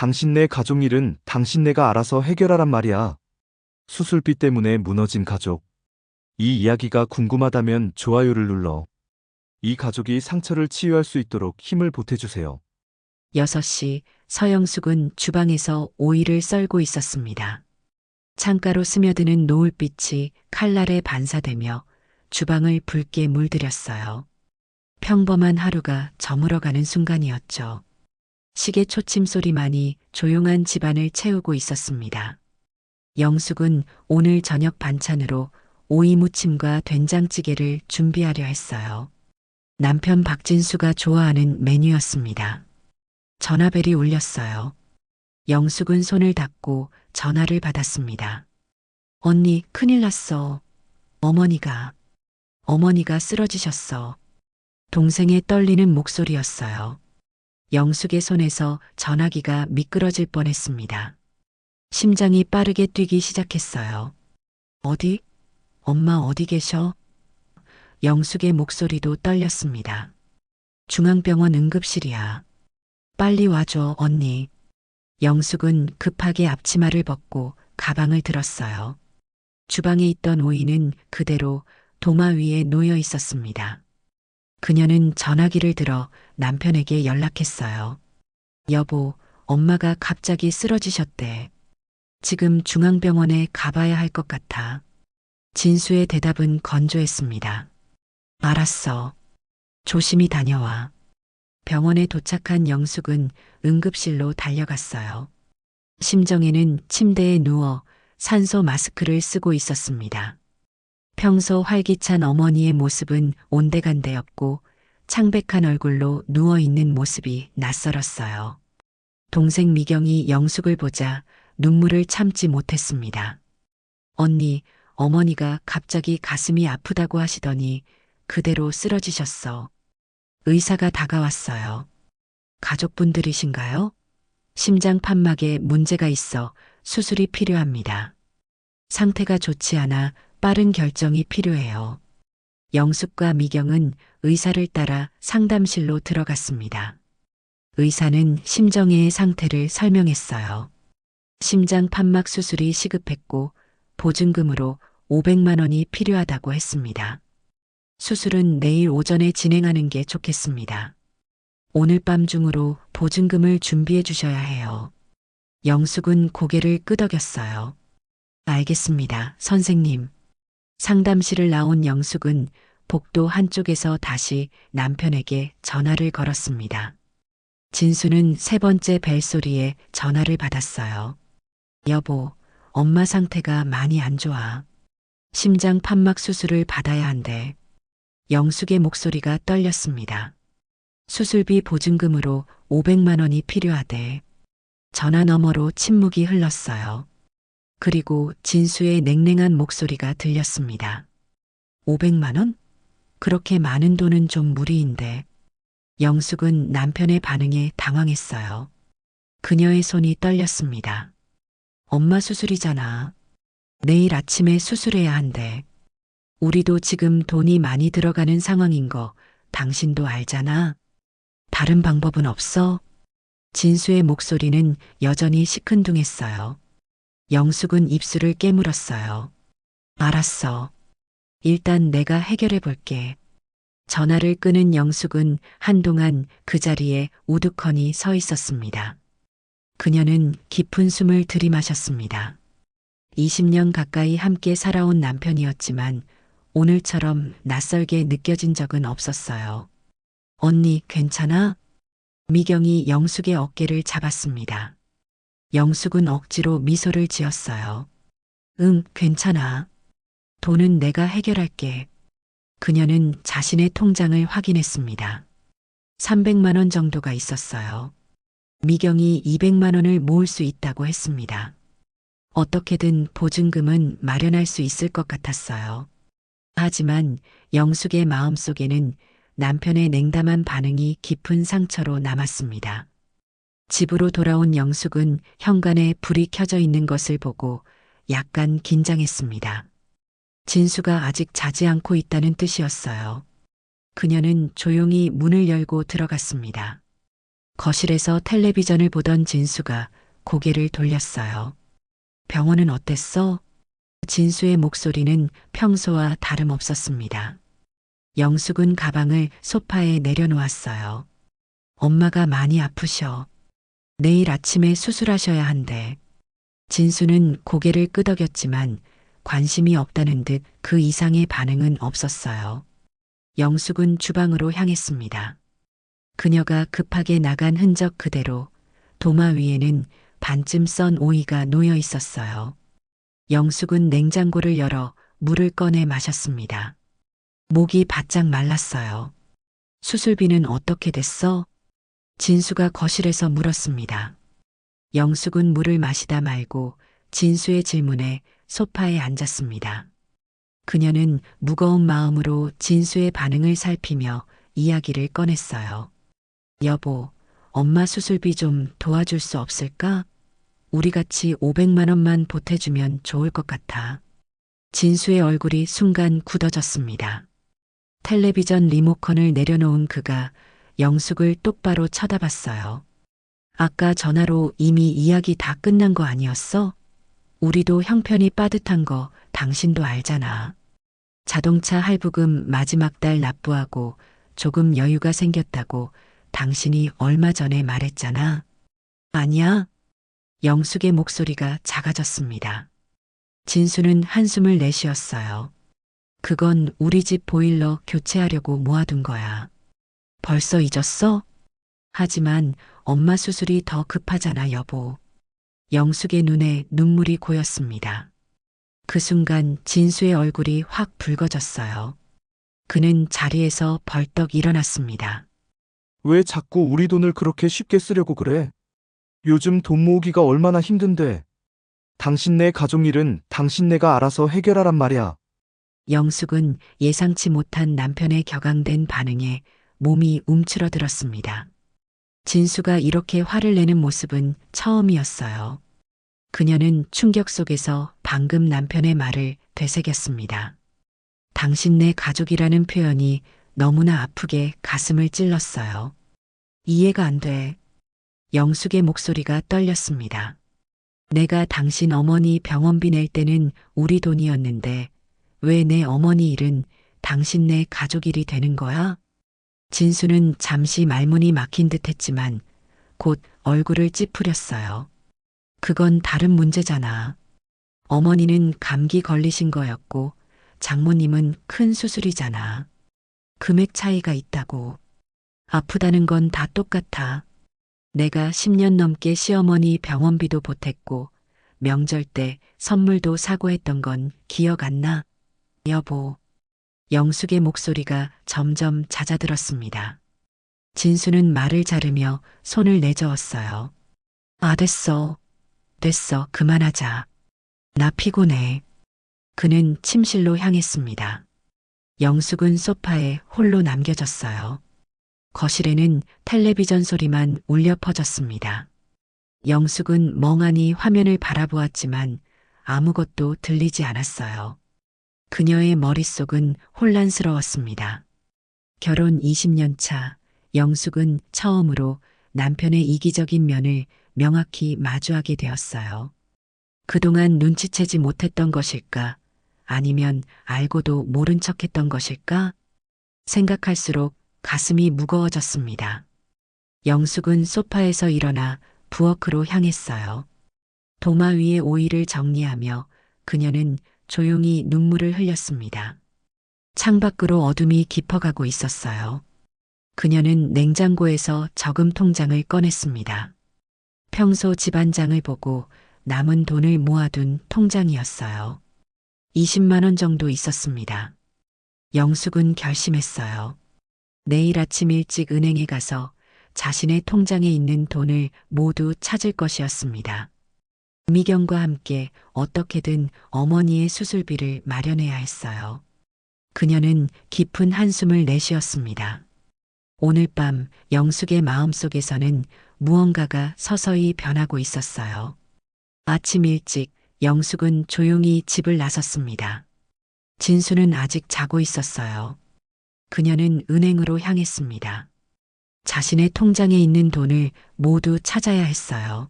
당신네 가족 일은 당신네가 알아서 해결하란 말이야. 수술비 때문에 무너진 가족. 이 이야기가 궁금하다면 좋아요를 눌러. 이 가족이 상처를 치유할 수 있도록 힘을 보태주세요. 6시 서영숙은 주방에서 오이를 썰고 있었습니다. 창가로 스며드는 노을빛이 칼날에 반사되며 주방을 붉게 물들였어요. 평범한 하루가 저물어가는 순간이었죠. 시계 초침 소리만이 조용한 집안을 채우고 있었습니다. 영숙은 오늘 저녁 반찬으로 오이 무침과 된장찌개를 준비하려 했어요. 남편 박진수가 좋아하는 메뉴였습니다. 전화벨이 울렸어요. 영숙은 손을 닫고 전화를 받았습니다. 언니, 큰일 났어. 어머니가 쓰러지셨어. 동생의 떨리는 목소리였어요. 영숙의 손에서 전화기가 미끄러질 뻔했습니다. 심장이 빠르게 뛰기 시작했어요. 어디? 엄마 어디 계셔? 영숙의 목소리도 떨렸습니다. 중앙병원 응급실이야. 빨리 와줘, 언니. 영숙은 급하게 앞치마를 벗고 가방을 들었어요. 주방에 있던 오이는 그대로 도마 위에 놓여 있었습니다. 그녀는 전화기를 들어 남편에게 연락했어요. 여보, 엄마가 갑자기 쓰러지셨대. 지금 중앙병원에 가봐야 할 것 같아. 진수의 대답은 건조했습니다. 알았어. 조심히 다녀와. 병원에 도착한 영숙은 응급실로 달려갔어요. 심정에는 침대에 누워 산소 마스크를 쓰고 있었습니다. 평소 활기찬 어머니의 모습은 온데간데였고 창백한 얼굴로 누워있는 모습이 낯설었어요. 동생 미경이 영숙을 보자 눈물을 참지 못했습니다. 언니, 어머니가 갑자기 가슴이 아프다고 하시더니 그대로 쓰러지셨어. 의사가 다가왔어요. 가족분들이신가요? 심장 판막에 문제가 있어 수술이 필요합니다. 상태가 좋지 않아 빠른 결정이 필요해요. 영숙과 미경은 의사를 따라 상담실로 들어갔습니다. 의사는 심정혜의 상태를 설명했어요. 심장 판막 수술이 시급했고 보증금으로 500만 원이 필요하다고 했습니다. 수술은 내일 오전에 진행하는 게 좋겠습니다. 오늘 밤 중으로 보증금을 준비해 주셔야 해요. 영숙은 고개를 끄덕였어요. 알겠습니다, 선생님. 상담실을 나온 영숙은 복도 한쪽에서 다시 남편에게 전화를 걸었습니다. 진수는 세 번째 벨소리에 전화를 받았어요. 여보, 엄마 상태가 많이 안 좋아. 심장 판막 수술을 받아야 한대. 영숙의 목소리가 떨렸습니다. 수술비 보증금으로 500만 원이 필요하대. 전화 너머로 침묵이 흘렀어요. 그리고 진수의 냉랭한 목소리가 들렸습니다. 500만 원? 그렇게 많은 돈은 좀 무리인데. 영숙은 남편의 반응에 당황했어요. 그녀의 손이 떨렸습니다. 엄마 수술이잖아. 내일 아침에 수술해야 한대. 우리도 지금 돈이 많이 들어가는 상황인 거 당신도 알잖아. 다른 방법은 없어? 진수의 목소리는 여전히 시큰둥했어요. 영숙은 입술을 깨물었어요. 알았어. 일단 내가 해결해 볼게. 전화를 끄는 영숙은 한동안 그 자리에 우두커니 서 있었습니다. 그녀는 깊은 숨을 들이마셨습니다. 20년 가까이 함께 살아온 남편이었지만 오늘처럼 낯설게 느껴진 적은 없었어요. 언니, 괜찮아? 미경이 영숙의 어깨를 잡았습니다. 영숙은 억지로 미소를 지었어요. 응, 괜찮아. 돈은 내가 해결할게. 그녀는 자신의 통장을 확인했습니다. 300만 원 정도가 있었어요. 미경이 200만 원을 모을 수 있다고 했습니다. 어떻게든 보증금은 마련할 수 있을 것 같았어요. 하지만 영숙의 마음속에는 남편의 냉담한 반응이 깊은 상처로 남았습니다. 집으로 돌아온 영숙은 현관에 불이 켜져 있는 것을 보고 약간 긴장했습니다. 진수가 아직 자지 않고 있다는 뜻이었어요. 그녀는 조용히 문을 열고 들어갔습니다. 거실에서 텔레비전을 보던 진수가 고개를 돌렸어요. 병원은 어땠어? 진수의 목소리는 평소와 다름없었습니다. 영숙은 가방을 소파에 내려놓았어요. 엄마가 많이 아프셔. 내일 아침에 수술하셔야 한대. 진수는 고개를 끄덕였지만 관심이 없다는 듯 그 이상의 반응은 없었어요. 영숙은 주방으로 향했습니다. 그녀가 급하게 나간 흔적 그대로 도마 위에는 반쯤 썬 오이가 놓여 있었어요. 영숙은 냉장고를 열어 물을 꺼내 마셨습니다. 목이 바짝 말랐어요. 수술비는 어떻게 됐어? 진수가 거실에서 물었습니다. 영숙은 물을 마시다 말고 진수의 질문에 소파에 앉았습니다. 그녀는 무거운 마음으로 진수의 반응을 살피며 이야기를 꺼냈어요. 여보, 엄마 수술비 좀 도와줄 수 없을까? 우리 같이 500만 원만 보태주면 좋을 것 같아. 진수의 얼굴이 순간 굳어졌습니다. 텔레비전 리모컨을 내려놓은 그가 영숙을 똑바로 쳐다봤어요. 아까 전화로 이미 이야기 다 끝난 거 아니었어? 우리도 형편이 빠듯한 거 당신도 알잖아. 자동차 할부금 마지막 달 납부하고 조금 여유가 생겼다고 당신이 얼마 전에 말했잖아. 아니야. 영숙의 목소리가 작아졌습니다. 진수는 한숨을 내쉬었어요. 그건 우리 집 보일러 교체하려고 모아둔 거야. 벌써 잊었어? 하지만 엄마 수술이 더 급하잖아, 여보. 영숙의 눈에 눈물이 고였습니다. 그 순간 진수의 얼굴이 확 붉어졌어요. 그는 자리에서 벌떡 일어났습니다. 왜 자꾸 우리 돈을 그렇게 쉽게 쓰려고 그래? 요즘 돈 모으기가 얼마나 힘든데. 당신네 가족 일은 당신네가 알아서 해결하란 말이야. 영숙은 예상치 못한 남편의 격앙된 반응에 몸이 움츠러들었습니다. 진수가 이렇게 화를 내는 모습은 처음이었어요. 그녀는 충격 속에서 방금 남편의 말을 되새겼습니다. 당신네 가족이라는 표현이 너무나 아프게 가슴을 찔렀어요. 이해가 안 돼. 영숙의 목소리가 떨렸습니다. 내가 당신 어머니 병원비 낼 때는 우리 돈이었는데 왜 내 어머니 일은 당신네 가족 일이 되는 거야? 진수는 잠시 말문이 막힌 듯 했지만 곧 얼굴을 찌푸렸어요. 그건 다른 문제잖아. 어머니는 감기 걸리신 거였고 장모님은 큰 수술이잖아. 금액 차이가 있다고. 아프다는 건 다 똑같아. 내가 10년 넘게 시어머니 병원비도 보탰고 명절 때 선물도 사고 했던 건 기억 안 나? 여보. 영숙의 목소리가 점점 잦아들었습니다. 진수는 말을 자르며 손을 내저었어요. 아, 됐어. 됐어. 그만하자. 나 피곤해. 그는 침실로 향했습니다. 영숙은 소파에 홀로 남겨졌어요. 거실에는 텔레비전 소리만 울려 퍼졌습니다. 영숙은 멍하니 화면을 바라보았지만 아무것도 들리지 않았어요. 그녀의 머릿속은 혼란스러웠습니다. 결혼 20년 차 영숙은 처음으로 남편의 이기적인 면을 명확히 마주하게 되었어요. 그동안 눈치채지 못했던 것일까? 아니면 알고도 모른 척했던 것일까? 생각할수록 가슴이 무거워졌습니다. 영숙은 소파에서 일어나 부엌으로 향했어요. 도마 위에 오이를 정리하며 그녀는 조용히 눈물을 흘렸습니다. 창밖으로 어둠이 깊어가고 있었어요. 그녀는 냉장고에서 저금 통장을 꺼냈습니다. 평소 집안장을 보고 남은 돈을 모아둔 통장이었어요. 20만 원 정도 있었습니다. 영숙은 결심했어요. 내일 아침 일찍 은행에 가서 자신의 통장에 있는 돈을 모두 찾을 것이었습니다. 미경과 함께 어떻게든 어머니의 수술비를 마련해야 했어요. 그녀는 깊은 한숨을 내쉬었습니다. 오늘 밤 영숙의 마음속에서는 무언가가 서서히 변하고 있었어요. 아침 일찍 영숙은 조용히 집을 나섰습니다. 진수는 아직 자고 있었어요. 그녀는 은행으로 향했습니다. 자신의 통장에 있는 돈을 모두 찾아야 했어요.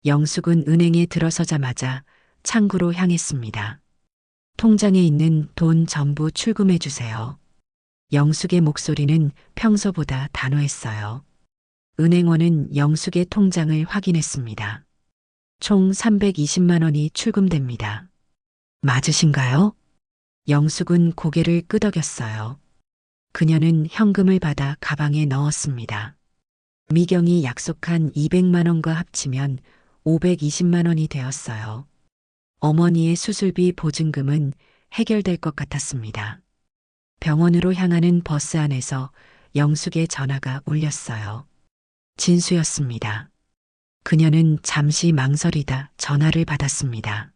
영숙은 은행에 들어서자마자 창구로 향했습니다. 통장에 있는 돈 전부 출금해 주세요. 영숙의 목소리는 평소보다 단호했어요. 은행원은 영숙의 통장을 확인했습니다. 총 320만 원이 출금됩니다. 맞으신가요? 영숙은 고개를 끄덕였어요. 그녀는 현금을 받아 가방에 넣었습니다. 미경이 약속한 200만 원과 합치면 520만 원이 되었어요. 어머니의 수술비 보증금은 해결될 것 같았습니다. 병원으로 향하는 버스 안에서 영숙의 전화가 울렸어요. 진수였습니다. 그녀는 잠시 망설이다 전화를 받았습니다.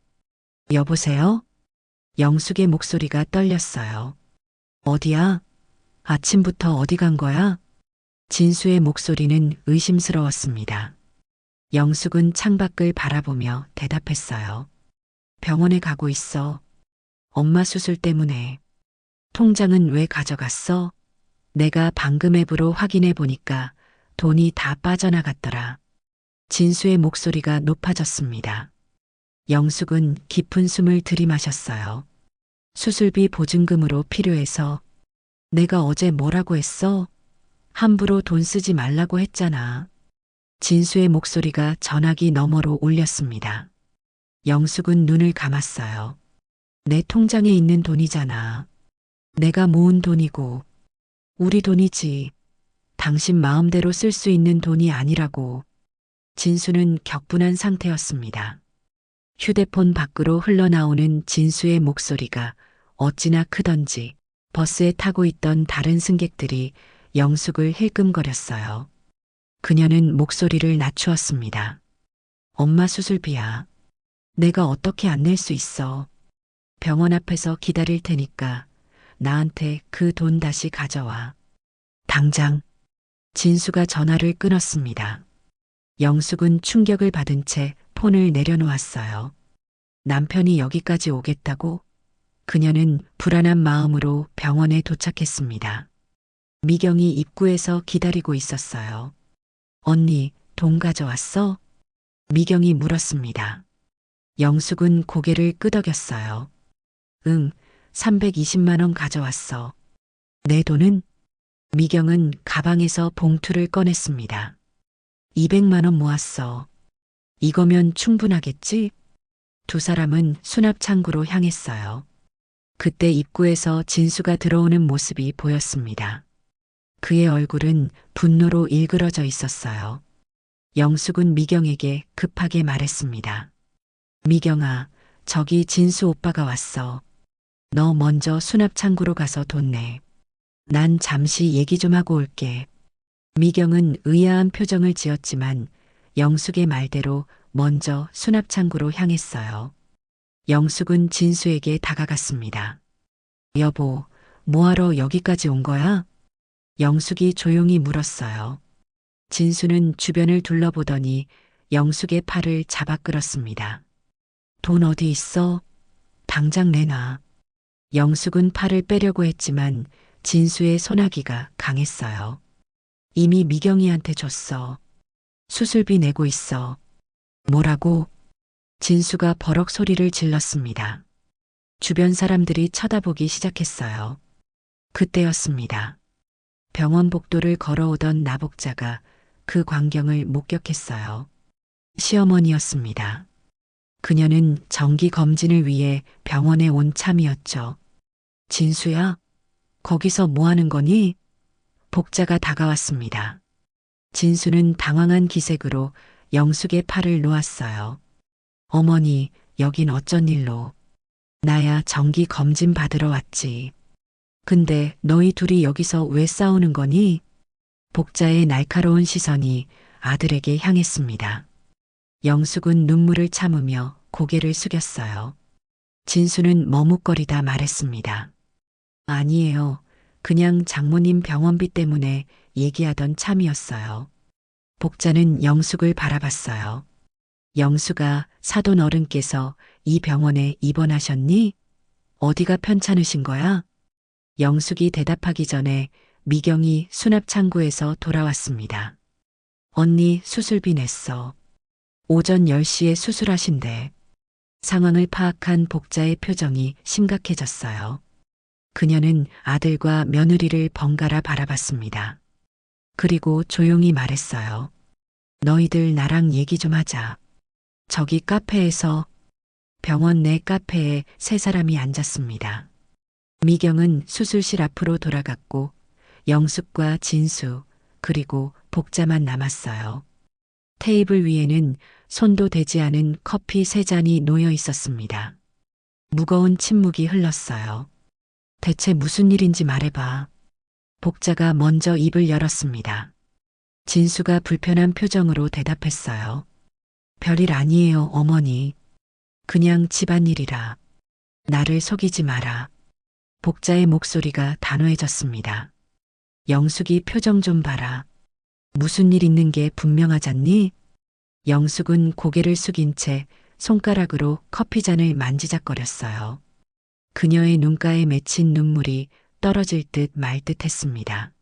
여보세요? 영숙의 목소리가 떨렸어요. 어디야? 아침부터 어디 간 거야? 진수의 목소리는 의심스러웠습니다. 영숙은 창밖을 바라보며 대답했어요. 병원에 가고 있어. 엄마 수술 때문에. 통장은 왜 가져갔어? 내가 방금 앱으로 확인해 보니까 돈이 다 빠져나갔더라. 진수의 목소리가 높아졌습니다. 영숙은 깊은 숨을 들이마셨어요. 수술비 보증금으로 필요해서. 내가 어제 뭐라고 했어? 함부로 돈 쓰지 말라고 했잖아. 진수의 목소리가 전화기 너머로 울렸습니다. 영숙은 눈을 감았어요. 내 통장에 있는 돈이잖아. 내가 모은 돈이고, 우리 돈이지. 당신 마음대로 쓸 수 있는 돈이 아니라고. 진수는 격분한 상태였습니다. 휴대폰 밖으로 흘러나오는 진수의 목소리가 어찌나 크던지 버스에 타고 있던 다른 승객들이 영숙을 힐끔거렸어요. 그녀는 목소리를 낮추었습니다. 엄마 수술비야. 내가 어떻게 안 낼 수 있어. 병원 앞에서 기다릴 테니까 나한테 그 돈 다시 가져와. 당장. 진수가 전화를 끊었습니다. 영숙은 충격을 받은 채 폰을 내려놓았어요. 남편이 여기까지 오겠다고? 그녀는 불안한 마음으로 병원에 도착했습니다. 미경이 입구에서 기다리고 있었어요. 언니, 돈 가져왔어? 미경이 물었습니다. 영숙은 고개를 끄덕였어요. 응, 320만 원 가져왔어. 내 돈은? 미경은 가방에서 봉투를 꺼냈습니다. 200만 원 모았어. 이거면 충분하겠지? 두 사람은 수납 창구로 향했어요. 그때 입구에서 진수가 들어오는 모습이 보였습니다. 그의 얼굴은 분노로 일그러져 있었어요. 영숙은 미경에게 급하게 말했습니다. 미경아, 저기 진수 오빠가 왔어. 너 먼저 수납 창구로 가서 돈 내. 난 잠시 얘기 좀 하고 올게. 미경은 의아한 표정을 지었지만 영숙의 말대로 먼저 수납 창구로 향했어요. 영숙은 진수에게 다가갔습니다. 여보, 뭐하러 여기까지 온 거야? 영숙이 조용히 물었어요. 진수는 주변을 둘러보더니 영숙의 팔을 잡아 끌었습니다. 돈 어디 있어? 당장 내놔. 영숙은 팔을 빼려고 했지만 진수의 소나기가 강했어요. 이미 미경이한테 줬어. 수술비 내고 있어. 뭐라고? 진수가 버럭 소리를 질렀습니다. 주변 사람들이 쳐다보기 시작했어요. 그때였습니다. 병원 복도를 걸어오던 나복자가 그 광경을 목격했어요. 시어머니였습니다. 그녀는 정기 검진을 위해 병원에 온 참이었죠. 진수야, 거기서 뭐 하는 거니? 복자가 다가왔습니다. 진수는 당황한 기색으로 영숙의 팔을 놓았어요. 어머니, 여긴 어쩐 일로? 나야 정기 검진 받으러 왔지. 근데 너희 둘이 여기서 왜 싸우는 거니? 복자의 날카로운 시선이 아들에게 향했습니다. 영숙은 눈물을 참으며 고개를 숙였어요. 진수는 머뭇거리다 말했습니다. 아니에요. 그냥 장모님 병원비 때문에 얘기하던 참이었어요. 복자는 영숙을 바라봤어요. 영숙아, 사돈 어른께서 이 병원에 입원하셨니? 어디가 편찮으신 거야? 영숙이 대답하기 전에 미경이 수납 창구에서 돌아왔습니다. 언니 수술비 냈어. 오전 10시에 수술하신대. 상황을 파악한 복자의 표정이 심각해졌어요. 그녀는 아들과 며느리를 번갈아 바라봤습니다. 그리고 조용히 말했어요. 너희들 나랑 얘기 좀 하자. 저기 카페에서 병원 내 카페에 세 사람이 앉았습니다. 미경은 수술실 앞으로 돌아갔고 영숙과 진수 그리고 복자만 남았어요. 테이블 위에는 손도 대지 않은 커피 세 잔이 놓여 있었습니다. 무거운 침묵이 흘렀어요. 대체 무슨 일인지 말해봐. 복자가 먼저 입을 열었습니다. 진수가 불편한 표정으로 대답했어요. 별일 아니에요, 어머니. 그냥 집안일이라. 나를 속이지 마라. 복자의 목소리가 단호해졌습니다. 영숙이 표정 좀 봐라. 무슨 일 있는 게 분명하잖니? 영숙은 고개를 숙인 채 손가락으로 커피잔을 만지작거렸어요. 그녀의 눈가에 맺힌 눈물이 떨어질 듯 말 듯 했습니다.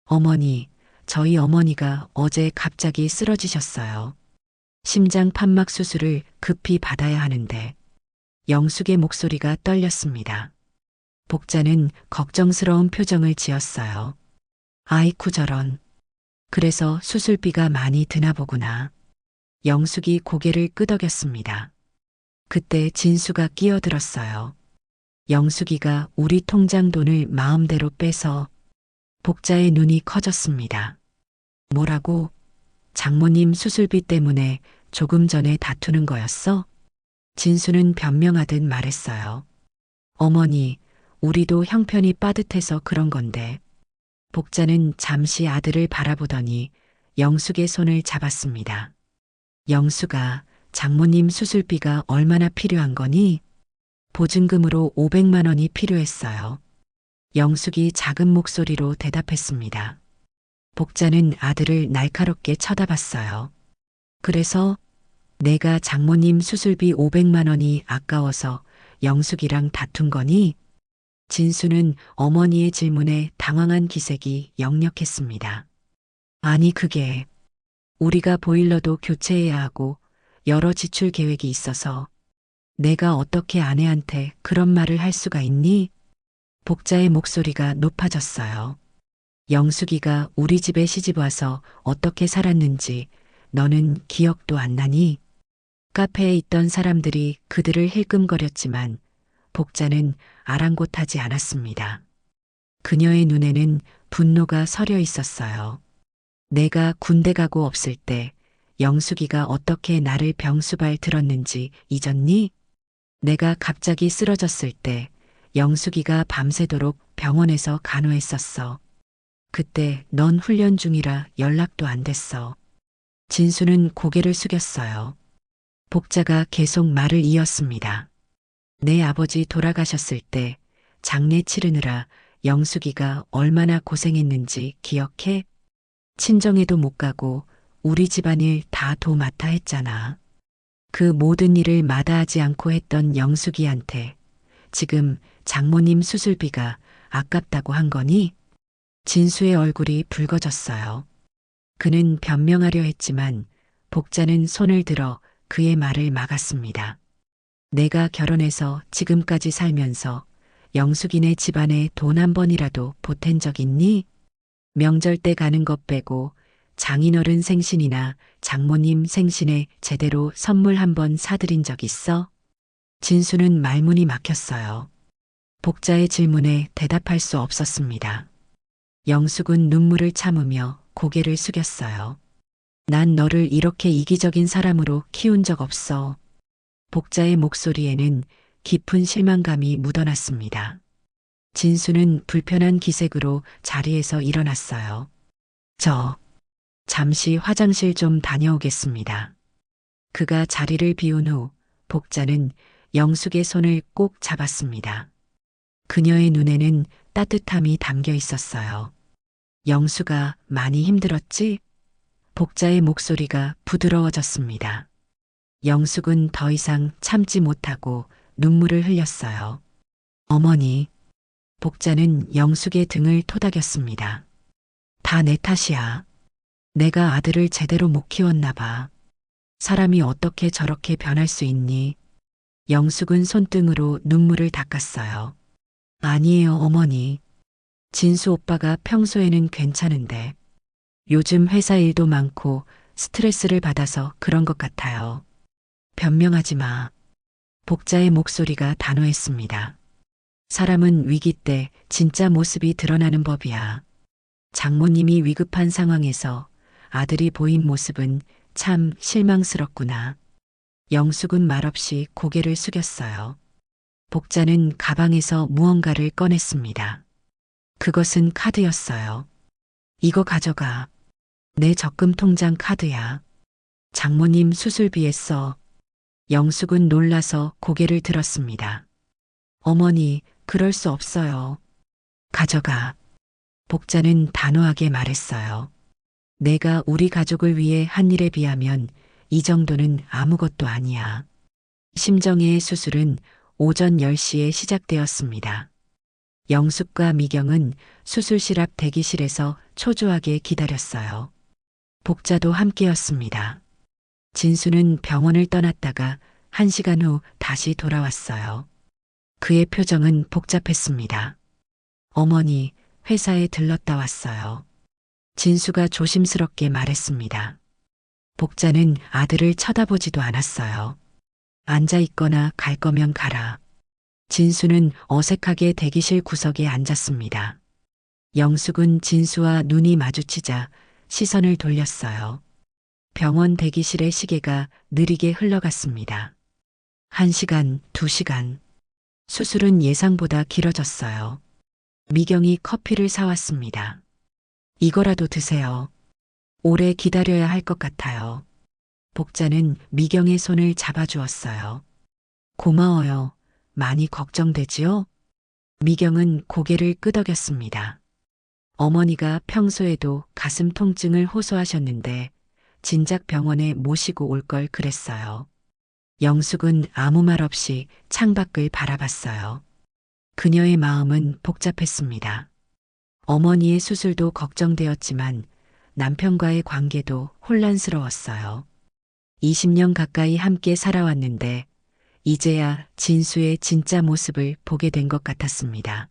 어머니, 저희 어머니가 어제 갑자기 쓰러지셨어요. 심장 판막 수술을 급히 받아야 하는데. 영숙의 목소리가 떨렸습니다. 복자는 걱정스러운 표정을 지었어요. 아이쿠 저런. 그래서 수술비가 많이 드나 보구나. 영숙이 고개를 끄덕였습니다. 그때 진수가 끼어들었어요. 영숙이가 우리 통장 돈을 마음대로 빼서. 복자의 눈이 커졌습니다. 뭐라고? 장모님 수술비 때문에 조금 전에 다투는 거였어? 진수는 변명하듯 말했어요. 어머니, 우리도 형편이 빠듯해서 그런 건데. 복자는 잠시 아들을 바라보더니 영숙의 손을 잡았습니다. 영숙아, 장모님 수술비가 얼마나 필요한 거니? 보증금으로 500만 원이 필요했어요. 영숙이 작은 목소리로 대답했습니다. 복자는 아들을 날카롭게 쳐다봤어요. 그래서 내가 장모님 수술비 500만 원이 아까워서 영숙이랑 다툰 거니? 진수는 어머니의 질문에 당황한 기색이 역력했습니다. 아니 그게 우리가 보일러도 교체해야 하고 여러 지출 계획이 있어서 내가 어떻게 아내한테 그런 말을 할 수가 있니? 복자의 목소리가 높아졌어요. 영숙이가 우리 집에 시집 와서 어떻게 살았는지 너는 기억도 안 나니? 카페에 있던 사람들이 그들을 힐끔거렸지만 복자는 아랑곳하지 않았습니다. 그녀의 눈에는 분노가 서려 있었어요. 내가 군대 가고 없을 때 영숙이가 어떻게 나를 병수발 들었는지 잊었니? 내가 갑자기 쓰러졌을 때 영숙이가 밤새도록 병원에서 간호했었어. 그때 넌 훈련 중이라 연락도 안 됐어. 진수는 고개를 숙였어요. 복자가 계속 말을 이었습니다. 내 아버지 돌아가셨을 때 장례 치르느라 영숙이가 얼마나 고생했는지 기억해? 친정에도 못 가고 우리 집안일 다 도맡아 했잖아. 그 모든 일을 마다하지 않고 했던 영숙이한테 지금 장모님 수술비가 아깝다고 한 거니? 진수의 얼굴이 붉어졌어요. 그는 변명하려 했지만 복자는 손을 들어 그의 말을 막았습니다. 내가 결혼해서 지금까지 살면서 영숙이네 집안에 돈 한 번이라도 보탠 적 있니? 명절 때 가는 것 빼고 장인어른 생신이나 장모님 생신에 제대로 선물 한 번 사드린 적 있어? 진수는 말문이 막혔어요. 복자의 질문에 대답할 수 없었습니다. 영숙은 눈물을 참으며 고개를 숙였어요. 난 너를 이렇게 이기적인 사람으로 키운 적 없어. 복자의 목소리에는 깊은 실망감이 묻어났습니다. 진수는 불편한 기색으로 자리에서 일어났어요. 저, 잠시 화장실 좀 다녀오겠습니다. 그가 자리를 비운 후 복자는 영숙의 손을 꼭 잡았습니다. 그녀의 눈에는 따뜻함이 담겨 있었어요. 영숙아, 많이 힘들었지? 복자의 목소리가 부드러워졌습니다. 영숙은 더 이상 참지 못하고 눈물을 흘렸어요. 어머니, 복자는 영숙의 등을 토닥였습니다. 다 내 탓이야. 내가 아들을 제대로 못 키웠나 봐. 사람이 어떻게 저렇게 변할 수 있니? 영숙은 손등으로 눈물을 닦았어요. 아니에요, 어머니. 진수 오빠가 평소에는 괜찮은데 요즘 회사 일도 많고 스트레스를 받아서 그런 것 같아요. 변명하지 마. 복자의 목소리가 단호했습니다. 사람은 위기 때 진짜 모습이 드러나는 법이야. 장모님이 위급한 상황에서 아들이 보인 모습은 참 실망스럽구나. 영숙은 말없이 고개를 숙였어요. 복자는 가방에서 무언가를 꺼냈습니다. 그것은 카드였어요. 이거 가져가. 내 적금 통장 카드야. 장모님 수술비에 써. 영숙은 놀라서 고개를 들었습니다. 어머니, 그럴 수 없어요. 가져가. 복자는 단호하게 말했어요. 내가 우리 가족을 위해 한 일에 비하면 이 정도는 아무것도 아니야. 심정혜의 수술은 오전 10시에 시작되었습니다. 영숙과 미경은 수술실 앞 대기실에서 초조하게 기다렸어요. 복자도 함께였습니다. 진수는 병원을 떠났다가 1시간 후 다시 돌아왔어요. 그의 표정은 복잡했습니다. 어머니, 회사에 들렀다 왔어요. 진수가 조심스럽게 말했습니다. 복자는 아들을 쳐다보지도 않았어요. 앉아 있거나 갈 거면 가라. 진수는 어색하게 대기실 구석에 앉았습니다. 영숙은 진수와 눈이 마주치자 시선을 돌렸어요. 병원 대기실의 시계가 느리게 흘러갔습니다. 1시간, 2시간. 수술은 예상보다 길어졌어요. 미경이 커피를 사왔습니다. 이거라도 드세요. 오래 기다려야 할 것 같아요. 복자는 미경의 손을 잡아주었어요. 고마워요. 많이 걱정되지요? 미경은 고개를 끄덕였습니다. 어머니가 평소에도 가슴 통증을 호소하셨는데 진작 병원에 모시고 올 걸 그랬어요. 영숙은 아무 말 없이 창밖을 바라봤어요. 그녀의 마음은 복잡했습니다. 어머니의 수술도 걱정되었지만 남편과의 관계도 혼란스러웠어요. 20년 가까이 함께 살아왔는데 이제야 진수의 진짜 모습을 보게 된 것 같았습니다.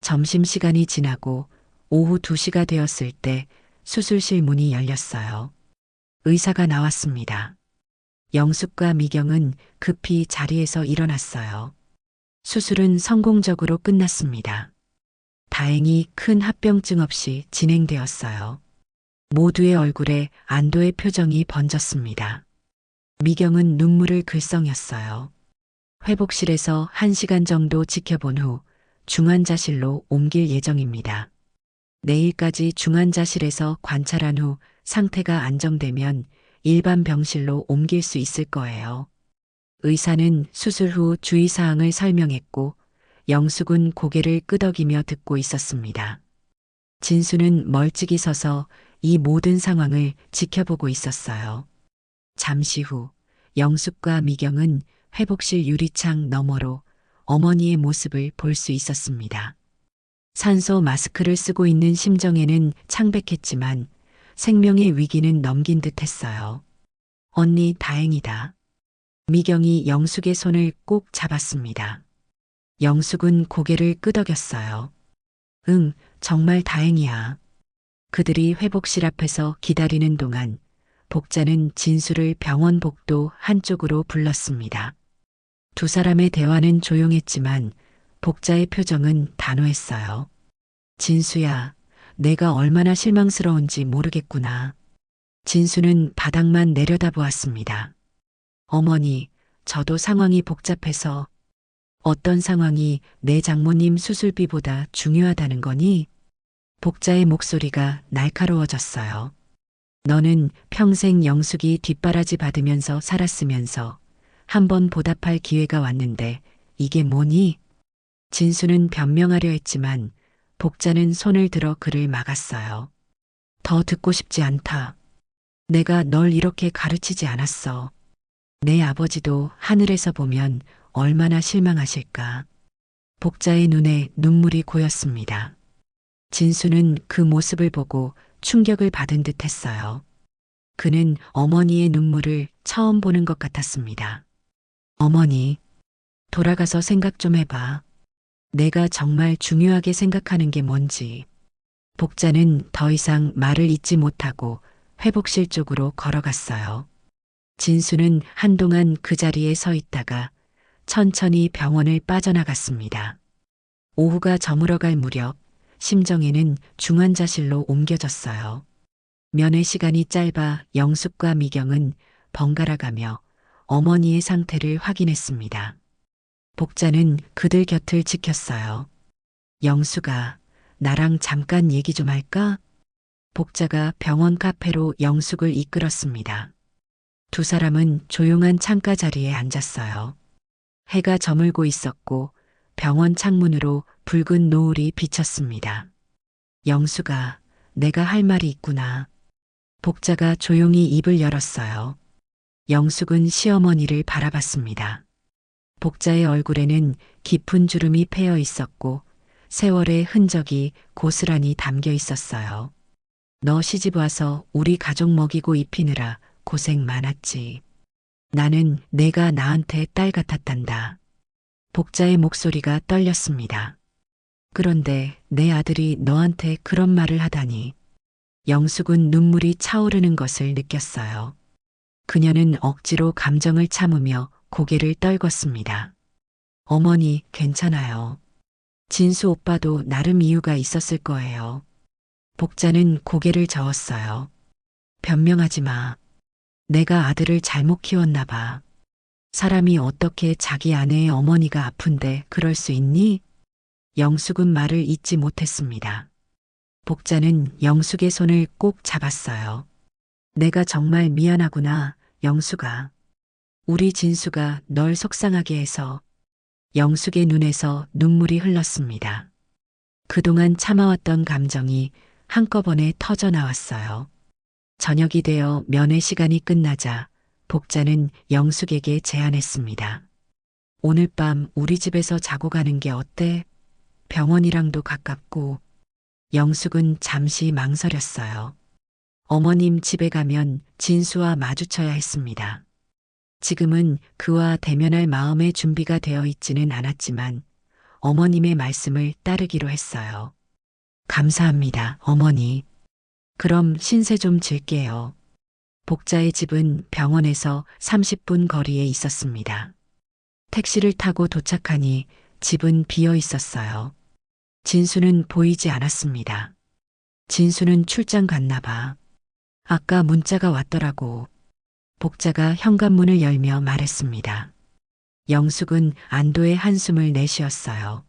점심시간이 지나고 오후 2시가 되었을 때 수술실 문이 열렸어요. 의사가 나왔습니다. 영숙과 미경은 급히 자리에서 일어났어요. 수술은 성공적으로 끝났습니다. 다행히 큰 합병증 없이 진행되었어요. 모두의 얼굴에 안도의 표정이 번졌습니다. 미경은 눈물을 글썽였어요. 회복실에서 1시간 정도 지켜본 후 중환자실로 옮길 예정입니다. 내일까지 중환자실에서 관찰한 후 상태가 안정되면 일반 병실로 옮길 수 있을 거예요. 의사는 수술 후 주의사항을 설명했고 영숙은 고개를 끄덕이며 듣고 있었습니다. 진수는 멀찍이 서서 이 모든 상황을 지켜보고 있었어요. 잠시 후 영숙과 미경은 회복실 유리창 너머로 어머니의 모습을 볼 수 있었습니다. 산소 마스크를 쓰고 있는 심정에는 창백했지만 생명의 위기는 넘긴 듯 했어요. 언니 다행이다. 미경이 영숙의 손을 꼭 잡았습니다. 영숙은 고개를 끄덕였어요. 응, 정말 다행이야. 그들이 회복실 앞에서 기다리는 동안 복자는 진수를 병원 복도 한쪽으로 불렀습니다. 두 사람의 대화는 조용했지만 복자의 표정은 단호했어요. 진수야, 내가 얼마나 실망스러운지 모르겠구나. 진수는 바닥만 내려다보았습니다. 어머니, 저도 상황이 복잡해서 어떤 상황이 내 장모님 수술비보다 중요하다는 거니? 복자의 목소리가 날카로워졌어요. 너는 평생 영숙이 뒷바라지 받으면서 살았으면서 한 번 보답할 기회가 왔는데 이게 뭐니? 진수는 변명하려 했지만 복자는 손을 들어 그를 막았어요. 더 듣고 싶지 않다. 내가 널 이렇게 가르치지 않았어. 내 아버지도 하늘에서 보면 얼마나 실망하실까. 복자의 눈에 눈물이 고였습니다. 진수는 그 모습을 보고 충격을 받은 듯 했어요. 그는 어머니의 눈물을 처음 보는 것 같았습니다. 어머니, 돌아가서 생각 좀 해봐. 내가 정말 중요하게 생각하는 게 뭔지. 복자는 더 이상 말을 잇지 못하고 회복실 쪽으로 걸어갔어요. 진수는 한동안 그 자리에 서 있다가 천천히 병원을 빠져나갔습니다. 오후가 저물어갈 무렵 심정이는 중환자실로 옮겨졌어요. 면회 시간이 짧아 영숙과 미경은 번갈아가며 어머니의 상태를 확인했습니다. 복자는 그들 곁을 지켰어요. 영숙아, 나랑 잠깐 얘기 좀 할까? 복자가 병원 카페로 영숙을 이끌었습니다. 두 사람은 조용한 창가 자리에 앉았어요. 해가 저물고 있었고 병원 창문으로 붉은 노을이 비쳤습니다. 영숙아, 내가 할 말이 있구나. 복자가 조용히 입을 열었어요. 영숙은 시어머니를 바라봤습니다. 복자의 얼굴에는 깊은 주름이 패여 있었고 세월의 흔적이 고스란히 담겨 있었어요. 너 시집 와서 우리 가족 먹이고 입히느라 고생 많았지. 나는 내가 나한테 딸 같았단다. 복자의 목소리가 떨렸습니다. 그런데 내 아들이 너한테 그런 말을 하다니. 영숙은 눈물이 차오르는 것을 느꼈어요. 그녀는 억지로 감정을 참으며 고개를 떨궜습니다. 어머니, 괜찮아요. 진수 오빠도 나름 이유가 있었을 거예요. 복자는 고개를 저었어요. 변명하지 마. 내가 아들을 잘못 키웠나 봐. 사람이 어떻게 자기 아내의 어머니가 아픈데 그럴 수 있니? 영숙은 말을 잇지 못했습니다. 복자는 영숙의 손을 꼭 잡았어요. 내가 정말 미안하구나, 영숙아. 우리 진수가 널 속상하게 해서. 영숙의 눈에서 눈물이 흘렀습니다. 그동안 참아왔던 감정이 한꺼번에 터져 나왔어요. 저녁이 되어 면회 시간이 끝나자 복자는 영숙에게 제안했습니다. 오늘 밤 우리 집에서 자고 가는 게 어때? 병원이랑도 가깝고. 영숙은 잠시 망설였어요. 어머님 집에 가면 진수와 마주쳐야 했습니다. 지금은 그와 대면할 마음의 준비가 되어 있지는 않았지만 어머님의 말씀을 따르기로 했어요. 감사합니다, 어머니. 그럼 신세 좀 질게요. 복자의 집은 병원에서 30분 거리에 있었습니다. 택시를 타고 도착하니 집은 비어 있었어요. 진수는 보이지 않았습니다. 진수는 출장 갔나 봐. 아까 문자가 왔더라고. 복자가 현관문을 열며 말했습니다. 영숙은 안도의 한숨을 내쉬었어요.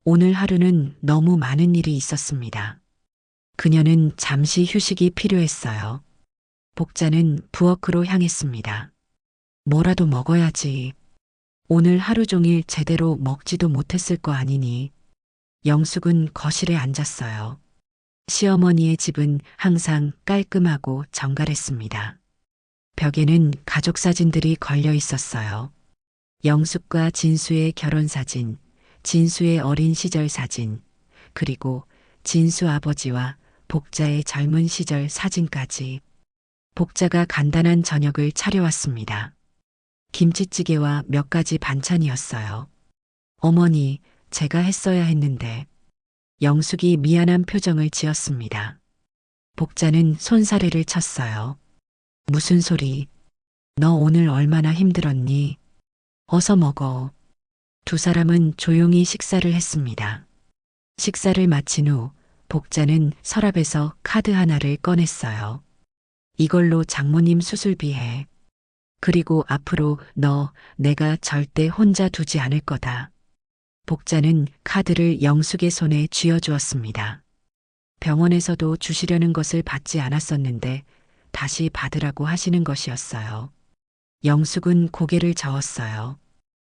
오늘 하루는 너무 많은 일이 있었습니다. 그녀는 잠시 휴식이 필요했어요. 복자는 부엌으로 향했습니다. 뭐라도 먹어야지. 오늘 하루 종일 제대로 먹지도 못했을 거 아니니. 영숙은 거실에 앉았어요. 시어머니의 집은 항상 깔끔하고 정갈했습니다. 벽에는 가족 사진들이 걸려 있었어요. 영숙과 진수의 결혼 사진, 진수의 어린 시절 사진, 그리고 진수 아버지와 복자의 젊은 시절 사진까지. 복자가 간단한 저녁을 차려왔습니다. 김치찌개와 몇 가지 반찬이었어요. 어머니, 제가 했어야 했는데. 영숙이 미안한 표정을 지었습니다. 복자는 손사래를 쳤어요. 무슨 소리? 너 오늘 얼마나 힘들었니? 어서 먹어. 두 사람은 조용히 식사를 했습니다. 식사를 마친 후 복자는 서랍에서 카드 하나를 꺼냈어요. 이걸로 장모님 수술비 해. 그리고 앞으로 내가 절대 혼자 두지 않을 거다. 복자는 카드를 영숙의 손에 쥐어주었습니다. 병원에서도 주시려는 것을 받지 않았었는데 다시 받으라고 하시는 것이었어요. 영숙은 고개를 저었어요.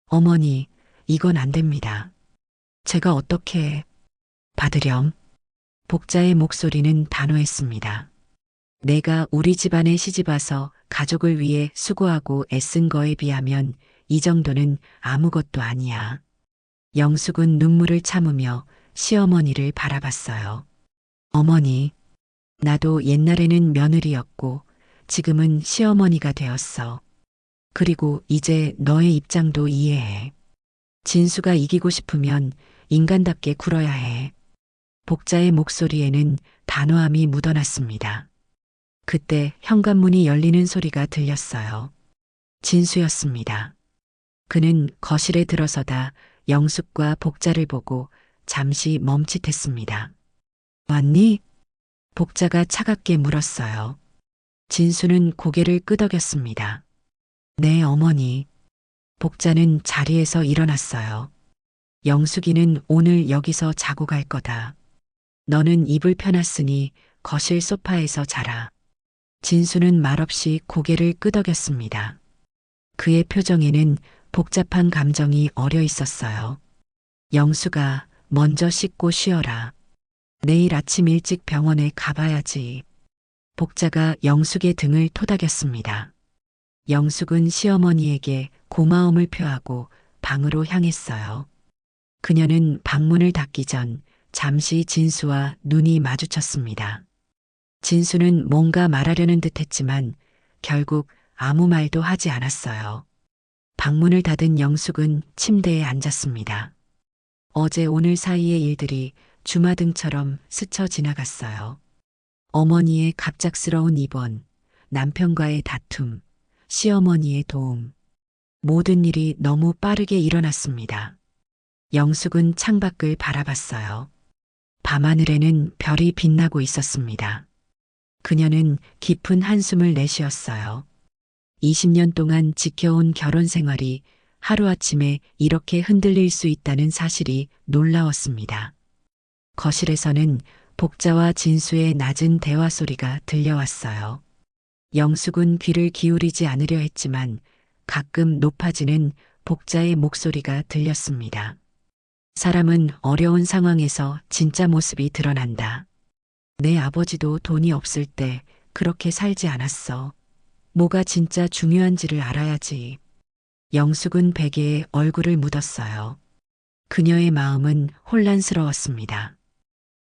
어머니, 이건 안 됩니다. 제가 어떻게 받으렴? 복자의 목소리는 단호했습니다. 내가 우리 집안에 시집와서 가족을 위해 수고하고 애쓴 거에 비하면 이 정도는 아무것도 아니야. 영숙은 눈물을 참으며 시어머니를 바라봤어요. 어머니, 나도 옛날에는 며느리였고 지금은 시어머니가 되었어. 그리고 이제 너의 입장도 이해해. 진수가 이기고 싶으면 인간답게 굴어야 해. 복자의 목소리에는 단호함이 묻어났습니다. 그때 현관문이 열리는 소리가 들렸어요. 진수였습니다. 그는 거실에 들어서다 영숙과 복자를 보고 잠시 멈칫했습니다. 왔니? 복자가 차갑게 물었어요. 진수는 고개를 끄덕였습니다. 네, 어머니. 복자는 자리에서 일어났어요. 영숙이는 오늘 여기서 자고 갈 거다. 너는 이불 펴놨으니 거실 소파에서 자라. 진수는 말없이 고개를 끄덕였습니다. 그의 표정에는 복잡한 감정이 어려 있었어요. 영수가 먼저 씻고 쉬어라. 내일 아침 일찍 병원에 가봐야지. 복자가 영숙의 등을 토닥였습니다. 영숙은 시어머니에게 고마움을 표하고 방으로 향했어요. 그녀는 방문을 닫기 전 잠시 진수와 눈이 마주쳤습니다. 진수는 뭔가 말하려는 듯 했지만 결국 아무 말도 하지 않았어요. 방문을 닫은 영숙은 침대에 앉았습니다. 어제 오늘 사이의 일들이 주마등처럼 스쳐 지나갔어요. 어머니의 갑작스러운 입원, 남편과의 다툼, 시어머니의 도움. 모든 일이 너무 빠르게 일어났습니다. 영숙은 창밖을 바라봤어요. 밤하늘에는 별이 빛나고 있었습니다. 그녀는 깊은 한숨을 내쉬었어요. 20년 동안 지켜온 결혼 생활이 하루아침에 이렇게 흔들릴 수 있다는 사실이 놀라웠습니다. 거실에서는 복자와 진수의 낮은 대화 소리가 들려왔어요. 영숙은 귀를 기울이지 않으려 했지만 가끔 높아지는 복자의 목소리가 들렸습니다. 사람은 어려운 상황에서 진짜 모습이 드러난다. 내 아버지도 돈이 없을 때 그렇게 살지 않았어. 뭐가 진짜 중요한지를 알아야지. 영숙은 베개에 얼굴을 묻었어요. 그녀의 마음은 혼란스러웠습니다.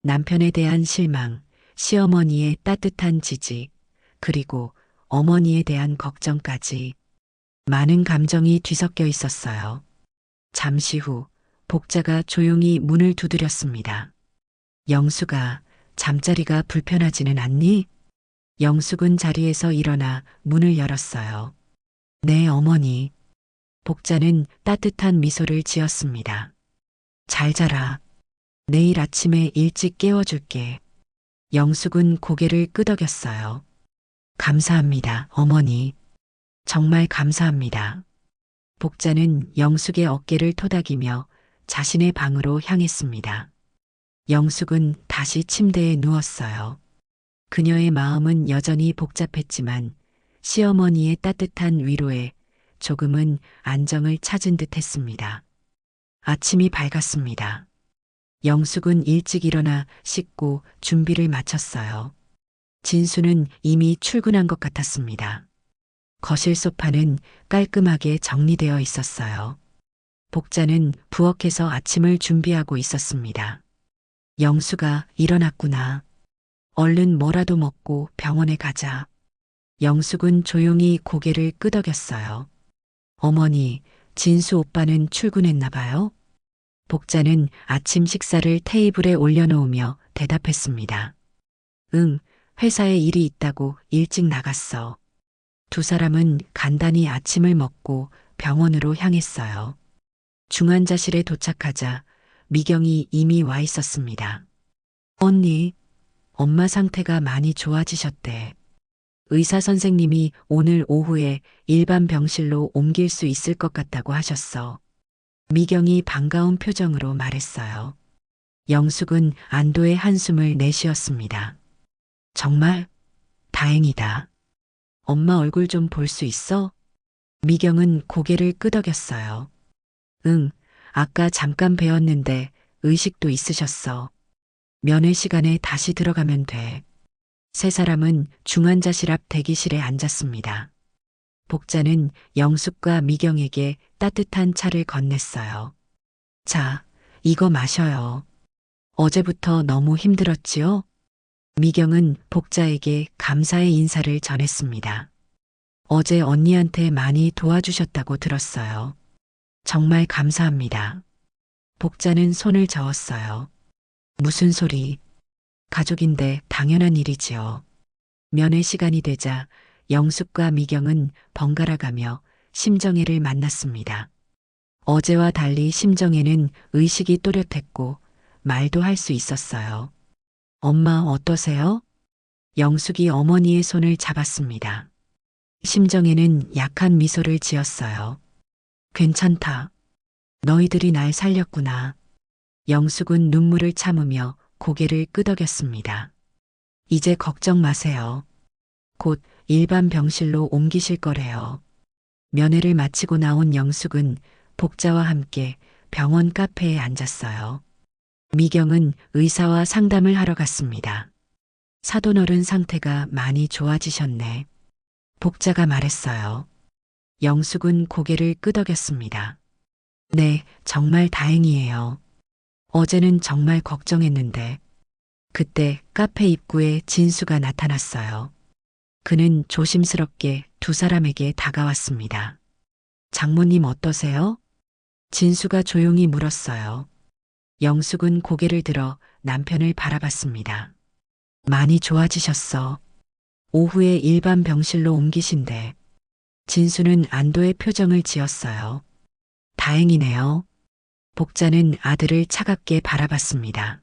남편에 대한 실망, 시어머니의 따뜻한 지지, 그리고 어머니에 대한 걱정까지 많은 감정이 뒤섞여 있었어요. 잠시 후 복자가 조용히 문을 두드렸습니다. 영숙아, 잠자리가 불편하지는 않니? 영숙은 자리에서 일어나 문을 열었어요. 네, 어머니. 복자는 따뜻한 미소를 지었습니다. 잘 자라. 내일 아침에 일찍 깨워줄게. 영숙은 고개를 끄덕였어요. 감사합니다, 어머니. 정말 감사합니다. 복자는 영숙의 어깨를 토닥이며 자신의 방으로 향했습니다. 영숙은 다시 침대에 누웠어요. 그녀의 마음은 여전히 복잡했지만 시어머니의 따뜻한 위로에 조금은 안정을 찾은 듯 했습니다. 아침이 밝았습니다. 영숙은 일찍 일어나 씻고 준비를 마쳤어요. 진수는 이미 출근한 것 같았습니다. 거실 소파는 깔끔하게 정리되어 있었어요. 복자는 부엌에서 아침을 준비하고 있었습니다. 영수가 일어났구나. 얼른 뭐라도 먹고 병원에 가자. 영숙은 조용히 고개를 끄덕였어요. 어머니, 진수 오빠는 출근했나 봐요? 복자는 아침 식사를 테이블에 올려놓으며 대답했습니다. 응, 회사에 일이 있다고 일찍 나갔어. 두 사람은 간단히 아침을 먹고 병원으로 향했어요. 중환자실에 도착하자 미경이 이미 와 있었습니다. 언니, 엄마 상태가 많이 좋아지셨대. 의사 선생님이 오늘 오후에 일반 병실로 옮길 수 있을 것 같다고 하셨어. 미경이 반가운 표정으로 말했어요. 영숙은 안도의 한숨을 내쉬었습니다. 정말 다행이다. 엄마 얼굴 좀 볼 수 있어? 미경은 고개를 끄덕였어요. 응, 아까 잠깐 뵈었는데 의식도 있으셨어. 면회 시간에 다시 들어가면 돼. 세 사람은 중환자실 앞 대기실에 앉았습니다. 복자는 영숙과 미경에게 따뜻한 차를 건넸어요. 자, 이거 마셔요. 어제부터 너무 힘들었지요? 미경은 복자에게 감사의 인사를 전했습니다. 어제 언니한테 많이 도와주셨다고 들었어요. 정말 감사합니다. 복자는 손을 저었어요. 무슨 소리? 가족인데 당연한 일이지요. 면회 시간이 되자 영숙과 미경은 번갈아 가며 심정애를 만났습니다. 어제와 달리 심정애는 의식이 또렷했고 말도 할 수 있었어요. 엄마 어떠세요? 영숙이 어머니의 손을 잡았습니다. 심정애는 약한 미소를 지었어요. 괜찮다. 너희들이 날 살렸구나. 영숙은 눈물을 참으며 고개를 끄덕였습니다. 이제 걱정 마세요. 곧 일반 병실로 옮기실 거래요. 면회를 마치고 나온 영숙은 복자와 함께 병원 카페에 앉았어요. 미경은 의사와 상담을 하러 갔습니다. 사돈어른 상태가 많이 좋아지셨네. 복자가 말했어요. 영숙은 고개를 끄덕였습니다. 네, 정말 다행이에요. 어제는 정말 걱정했는데. 그때 카페 입구에 진수가 나타났어요. 그는 조심스럽게 두 사람에게 다가왔습니다. 장모님 어떠세요? 진수가 조용히 물었어요. 영숙은 고개를 들어 남편을 바라봤습니다. 많이 좋아지셨어. 오후에 일반 병실로 옮기신대. 진수는 안도의 표정을 지었어요. 다행이네요. 복자는 아들을 차갑게 바라봤습니다.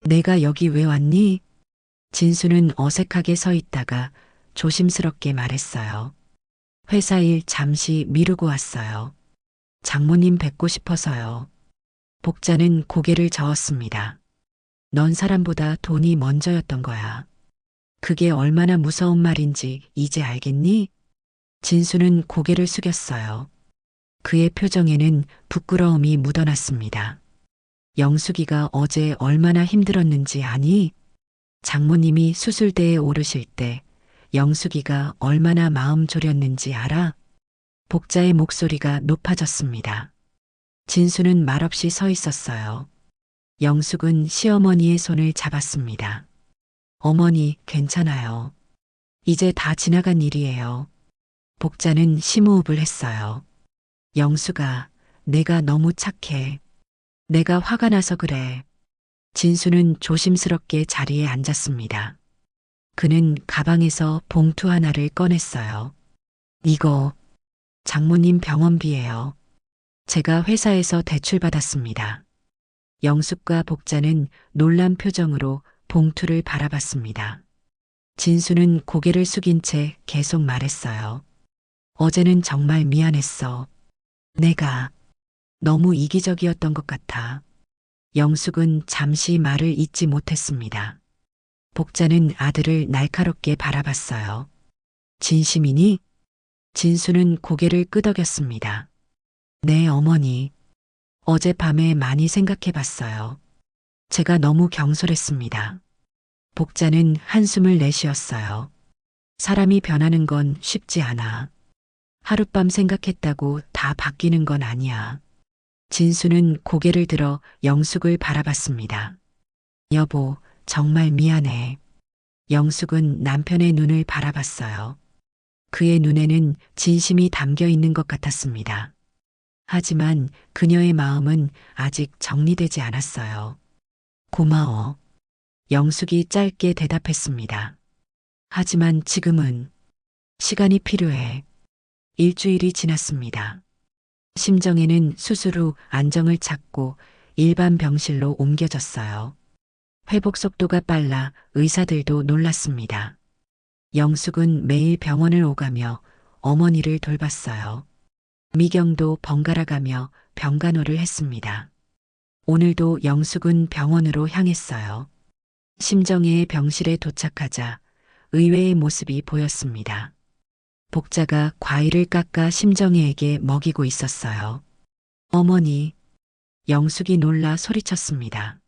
내가 여기 왜 왔니? 진수는 어색하게 서 있다가 조심스럽게 말했어요. 회사 일 잠시 미루고 왔어요. 장모님 뵙고 싶어서요. 복자는 고개를 저었습니다. 넌 사람보다 돈이 먼저였던 거야. 그게 얼마나 무서운 말인지 이제 알겠니? 진수는 고개를 숙였어요. 그의 표정에는 부끄러움이 묻어났습니다. 영숙이가 어제 얼마나 힘들었는지 아니? 장모님이 수술대에 오르실 때 영숙이가 얼마나 마음 졸였는지 알아? 복자의 목소리가 높아졌습니다. 진수는 말없이 서 있었어요. 영숙은 시어머니의 손을 잡았습니다. 어머니, 괜찮아요. 이제 다 지나간 일이에요. 복자는 심호흡을 했어요. 영숙아, 내가 너무 착해. 내가 화가 나서 그래. 진수는 조심스럽게 자리에 앉았습니다. 그는 가방에서 봉투 하나를 꺼냈어요. 이거 장모님 병원비예요. 제가 회사에서 대출받았습니다. 영숙과 복자는 놀란 표정으로 봉투를 바라봤습니다. 진수는 고개를 숙인 채 계속 말했어요. 어제는 정말 미안했어. 내가 너무 이기적이었던 것 같아. 영숙은 잠시 말을 잇지 못했습니다. 복자는 아들을 날카롭게 바라봤어요. 진심이니? 진수는 고개를 끄덕였습니다. 네, 어머니. 어젯밤에 많이 생각해 봤어요. 제가 너무 경솔했습니다. 복자는 한숨을 내쉬었어요. 사람이 변하는 건 쉽지 않아. 하룻밤 생각했다고 다 바뀌는 건 아니야. 진수는 고개를 들어 영숙을 바라봤습니다. 여보, 정말 미안해. 영숙은 남편의 눈을 바라봤어요. 그의 눈에는 진심이 담겨 있는 것 같았습니다. 하지만 그녀의 마음은 아직 정리되지 않았어요. 고마워. 영숙이 짧게 대답했습니다. 하지만 지금은 시간이 필요해. 일주일이 지났습니다. 심정애는 수술 후 안정을 찾고 일반 병실로 옮겨졌어요. 회복 속도가 빨라 의사들도 놀랐습니다. 영숙은 매일 병원을 오가며 어머니를 돌봤어요. 미경도 번갈아 가며 병간호를 했습니다. 오늘도 영숙은 병원으로 향했어요. 심정애의 병실에 도착하자 의외의 모습이 보였습니다. 복자가 과일을 깎아 심정애에게 먹이고 있었어요. 어머니, 영숙이 놀라 소리쳤습니다.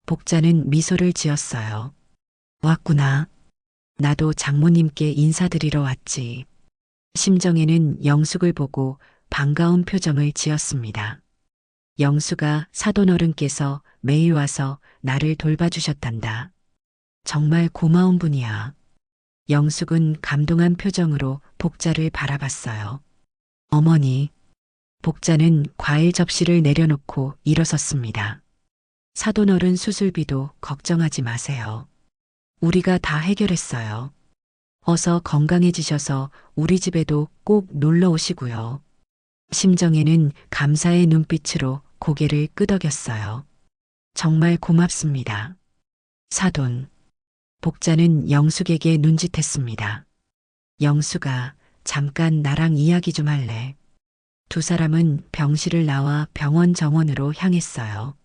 복자는 미소를 지었어요. 왔구나. 나도 장모님께 인사드리러 왔지. 심정애는 영숙을 보고 반가운 표정을 지었습니다. 영수가 사돈어른께서 매일 와서 나를 돌봐주셨단다. 정말 고마운 분이야. 영숙은 감동한 표정으로 복자를 바라봤어요. 어머니, 복자는 과일 접시를 내려놓고 일어섰습니다. 사돈어른 수술비도 걱정하지 마세요. 우리가 다 해결했어요. 어서 건강해지셔서 우리 집에도 꼭 놀러 오시고요. 심정에는 감사의 눈빛으로 고개를 끄덕였어요. 정말 고맙습니다. 사돈. 복자는 영숙에게 눈짓했습니다. 영숙아, 잠깐 나랑 이야기 좀 할래. 두 사람은 병실을 나와 병원 정원으로 향했어요.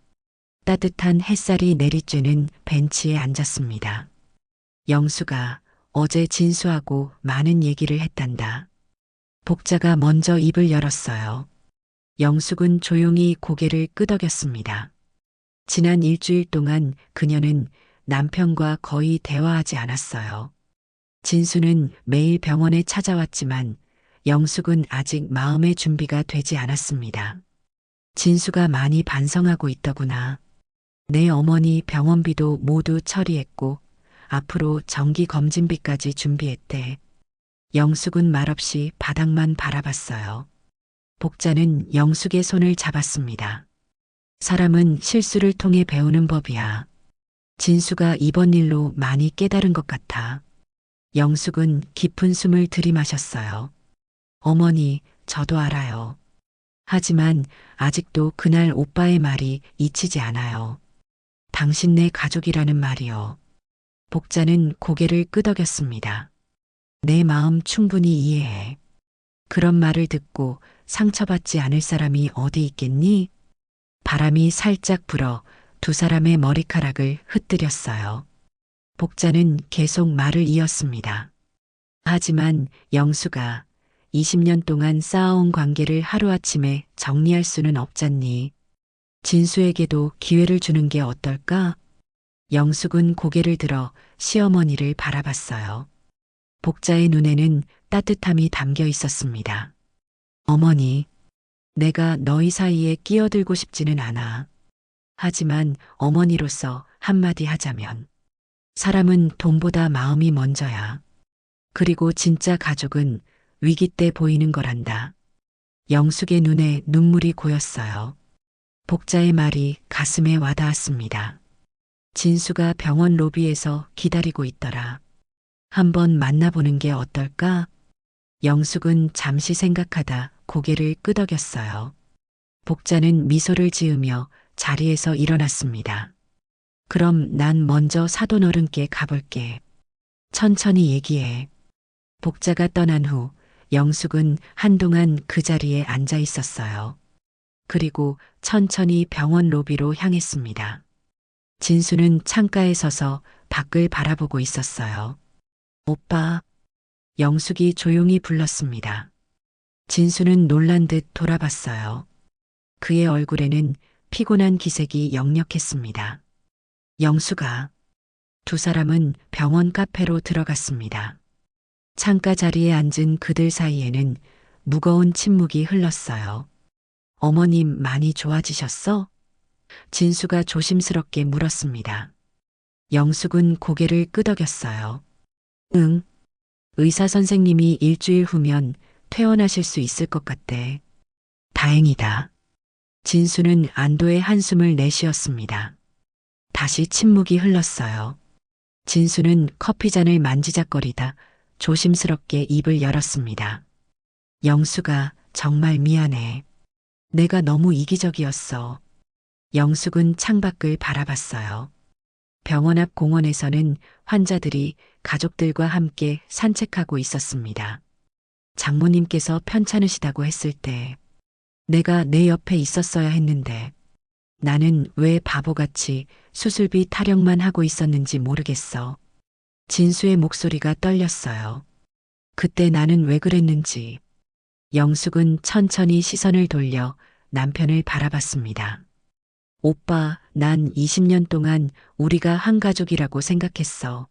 따뜻한 햇살이 내리쬐는 벤치에 앉았습니다. 영수가 어제 진수하고 많은 얘기를 했단다. 복자가 먼저 입을 열었어요. 영숙은 조용히 고개를 끄덕였습니다. 지난 일주일 동안 그녀는 남편과 거의 대화하지 않았어요. 진수는 매일 병원에 찾아왔지만 영숙은 아직 마음의 준비가 되지 않았습니다. 진수가 많이 반성하고 있더구나. 내 어머니 병원비도 모두 처리했고 앞으로 정기 검진비까지 준비했대. 영숙은 말없이 바닥만 바라봤어요. 복자는 영숙의 손을 잡았습니다. 사람은 실수를 통해 배우는 법이야. 진수가 이번 일로 많이 깨달은 것 같아. 영숙은 깊은 숨을 들이마셨어요. 어머니, 저도 알아요. 하지만 아직도 그날 오빠의 말이 잊히지 않아요. 당신 내 가족이라는 말이요. 복자는 고개를 끄덕였습니다. 내 마음 충분히 이해해. 그런 말을 듣고 상처받지 않을 사람이 어디 있겠니? 바람이 살짝 불어 두 사람의 머리카락을 흩뜨렸어요. 복자는 계속 말을 이었습니다. 하지만 영수가 20년 동안 쌓아온 관계를 하루아침에 정리할 수는 없잖니. 진수에게도 기회를 주는 게 어떨까? 영숙은 고개를 들어 시어머니를 바라봤어요. 복자의 눈에는 따뜻함이 담겨 있었습니다. 어머니, 내가 너희 사이에 끼어들고 싶지는 않아. 하지만 어머니로서 한마디 하자면 사람은 돈보다 마음이 먼저야. 그리고 진짜 가족은 위기 때 보이는 거란다. 영숙의 눈에 눈물이 고였어요. 복자의 말이 가슴에 와닿았습니다. 진수가 병원 로비에서 기다리고 있더라. 한번 만나보는 게 어떨까? 영숙은 잠시 생각하다 고개를 끄덕였어요. 복자는 미소를 지으며 자리에서 일어났습니다. 그럼 난 먼저 사돈어른께 가볼게. 천천히 얘기해. 복자가 떠난 후 영숙은 한동안 그 자리에 앉아 있었어요. 그리고 천천히 병원 로비로 향했습니다. 진수는 창가에 서서 밖을 바라보고 있었어요. 오빠. 영숙이 조용히 불렀습니다. 진수는 놀란 듯 돌아봤어요. 그의 얼굴에는 피곤한 기색이 역력했습니다. 영숙아. 두 사람은 병원 카페로 들어갔습니다. 창가 자리에 앉은 그들 사이에는 무거운 침묵이 흘렀어요. 어머님 많이 좋아지셨어? 진수가 조심스럽게 물었습니다. 영숙은 고개를 끄덕였어요. 응. 의사 선생님이 일주일 후면 퇴원하실 수 있을 것 같대. 다행이다. 진수는 안도의 한숨을 내쉬었습니다. 다시 침묵이 흘렀어요. 진수는 커피잔을 만지작거리다 조심스럽게 입을 열었습니다. 영수가 정말 미안해. 내가 너무 이기적이었어. 영숙은 창밖을 바라봤어요. 병원 앞 공원에서는 환자들이 가족들과 함께 산책하고 있었습니다. 장모님께서 편찮으시다고 했을 때 내가 내 옆에 있었어야 했는데 나는 왜 바보같이 수술비 타령만 하고 있었는지 모르겠어. 진수의 목소리가 떨렸어요. 그때 나는 왜 그랬는지. 영숙은 천천히 시선을 돌려 남편을 바라봤습니다. 오빠, 난 20년 동안 우리가 한 가족이라고 생각했어.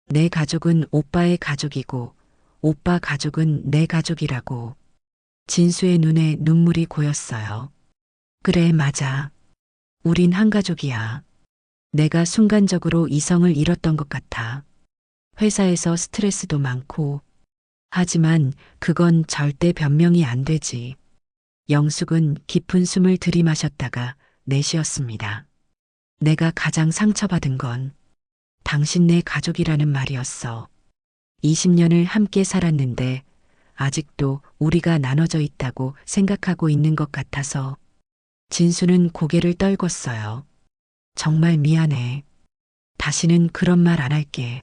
내 가족은 오빠의 가족이고, 오빠 가족은 내 가족이라고. 진수의 눈에 눈물이 고였어요. 그래, 맞아. 우린 한 가족이야. 내가 순간적으로 이성을 잃었던 것 같아. 회사에서 스트레스도 많고. 하지만 그건 절대 변명이 안 되지. 영숙은 깊은 숨을 들이마셨다가 내쉬었습니다. 내가 가장 상처받은 건 당신네 가족이라는 말이었어. 20년을 함께 살았는데 아직도 우리가 나눠져 있다고 생각하고 있는 것 같아서. 진수는 고개를 떨궜어요. 정말 미안해. 다시는 그런 말 안 할게.